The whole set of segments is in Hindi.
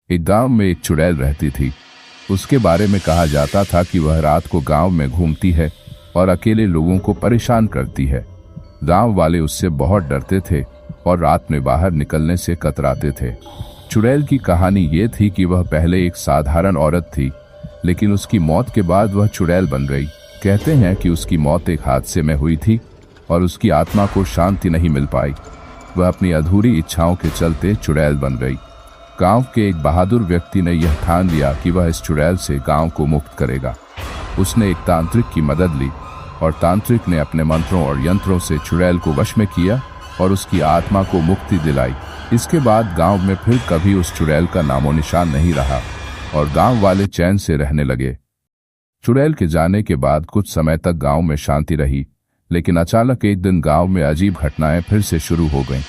एक गांव में एक चुड़ैल रहती थी। उसके बारे में कहा जाता था कि वह रात को गांव में घूमती है और अकेले लोगों को परेशान करती है। गांव वाले उससे बहुत डरते थे और रात में बाहर निकलने से कतराते थे। चुड़ैल की कहानी ये थी कि वह पहले एक साधारण औरत थी, लेकिन उसकी मौत के बाद वह चुड़ैल बन गई। कहते हैं कि उसकी मौत एक हादसे में हुई थी और उसकी आत्मा को शांति नहीं मिल पाई। वह अपनी अधूरी इच्छाओं के चलते चुड़ैल बन गई। गांव के एक बहादुर व्यक्ति ने यह ठान लिया कि वह इस चुड़ैल से गांव को मुक्त करेगा। उसने एक तांत्रिक की मदद ली और तांत्रिक ने अपने मंत्रों और यंत्रों से चुड़ैल को वश में किया और उसकी आत्मा को मुक्ति दिलाई। इसके बाद गांव में फिर कभी उस चुड़ैल का नामो निशान नहीं रहा और गांव वाले चैन से रहने लगे। चुड़ैल के जाने के बाद कुछ समय तक गांव में शांति रही, लेकिन अचानक एक दिन गांव में अजीब घटनाएं फिर से शुरू हो गईं।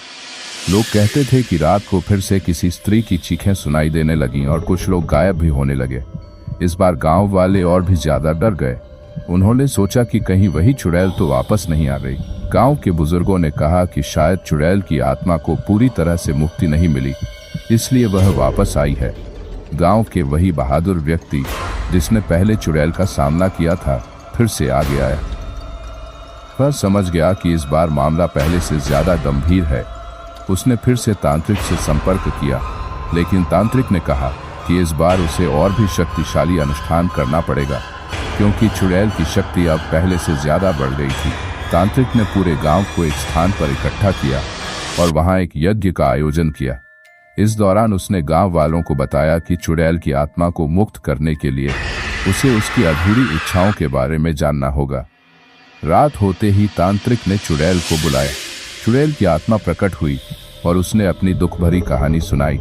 लोग कहते थे कि रात को फिर से किसी स्त्री की चीखें सुनाई देने लगीं और कुछ लोग गायब भी होने लगे। इस बार गांव वाले और भी ज्यादा डर गए। उन्होंने सोचा कि कहीं वही चुड़ैल तो वापस नहीं आ रही। गांव के बुजुर्गों ने कहा कि शायद चुड़ैल की आत्मा को पूरी तरह से मुक्ति नहीं मिली, इसलिए वह वापस आई है। गांव के वही बहादुर व्यक्ति जिसने पहले चुड़ैल का सामना किया था, फिर से आगे आया। वह समझ गया कि इस बार मामला पहले से ज्यादा गंभीर है। उसने फिर से तांत्रिक से संपर्क किया, लेकिन तांत्रिक ने कहा कि इस बार उसे और भी शक्तिशाली अनुष्ठान करना पड़ेगा, क्योंकि चुड़ैल की शक्ति अब पहले से ज्यादा बढ़ गई थी। तांत्रिक ने पूरे गांव को एक स्थान पर इकट्ठा किया और वहां एक यज्ञ का आयोजन किया। इस दौरान उसने गांव वालों को बताया कि चुड़ैल की आत्मा को मुक्त करने के लिए उसे उसकी अधूरी इच्छाओं के बारे में जानना होगा। रात होते ही तांत्रिक ने चुड़ैल को बुलाया। चुड़ैल की आत्मा प्रकट हुई और उसने अपनी दुख भरी कहानी सुनाई।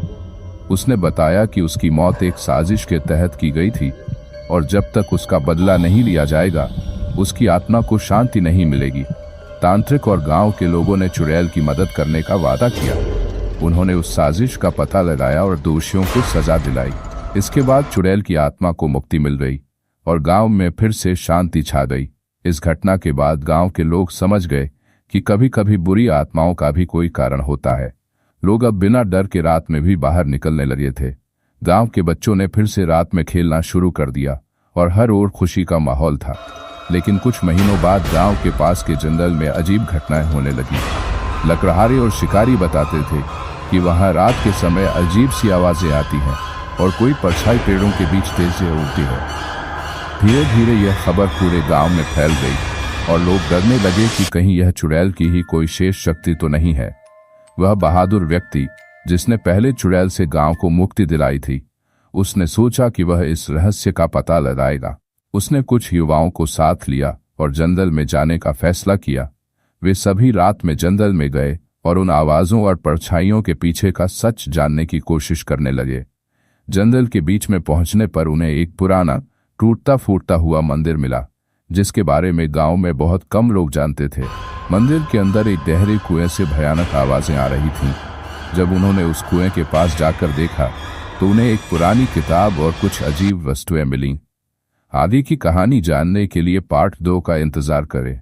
उसने बताया कि उसकी मौत एक साजिश के तहत की गई थी और जब तक उसका बदला नहीं लिया जाएगा, उसकी आत्मा को शांति नहीं मिलेगी। तांत्रिक और गांव के लोगों ने चुड़ैल की मदद करने का वादा किया। उन्होंने उस साजिश का पता लगाया और दोषियों को सजा दिलाई। इसके बाद चुड़ैल की आत्मा को मुक्ति मिल गई और गांव में फिर से शांति छा गई। इस घटना के बाद गांव के लोग समझ गए कि कभी कभी बुरी आत्माओं का भी कोई कारण होता है। लोग अब बिना डर के रात में भी बाहर निकलने लगे थे। गांव के बच्चों ने फिर से रात में खेलना शुरू कर दिया और हर ओर खुशी का माहौल था। लेकिन कुछ महीनों बाद गांव के पास के जंगल में अजीब घटनाएं होने लगी। लकड़हारे और शिकारी बताते थे कि वहां रात के समय अजीब सी आवाजें आती हैं और कोई परछाई पेड़ों के बीच तेज से उड़ती है। धीरे धीरे यह खबर पूरे गांव में फैल गई और लोग डरने लगे कि कहीं यह चुड़ैल की ही कोई शेष शक्ति तो नहीं है। वह बहादुर व्यक्ति जिसने पहले चुड़ैल से गांव को मुक्ति दिलाई थी, उसने सोचा कि वह इस रहस्य का पता लगाएगा। उसने कुछ युवाओं को साथ लिया और जंगल में जाने का फैसला किया। वे सभी रात में जंगल में गए और उन आवाजों और परछाइयों के पीछे का सच जानने की कोशिश करने लगे। जंगल के बीच में पहुंचने पर उन्हें एक पुराना टूटता फूटता हुआ मंदिर मिला, जिसके बारे में गांव में बहुत कम लोग जानते थे। मंदिर के अंदर एक गहरे कुएं से भयानक आवाजें आ रही थीं। जब उन्होंने उस कुएं के पास जाकर देखा तो उन्हें एक पुरानी किताब और कुछ अजीब वस्तुएं मिलीं। आगे की कहानी जानने के लिए पार्ट 2 का इंतजार करें।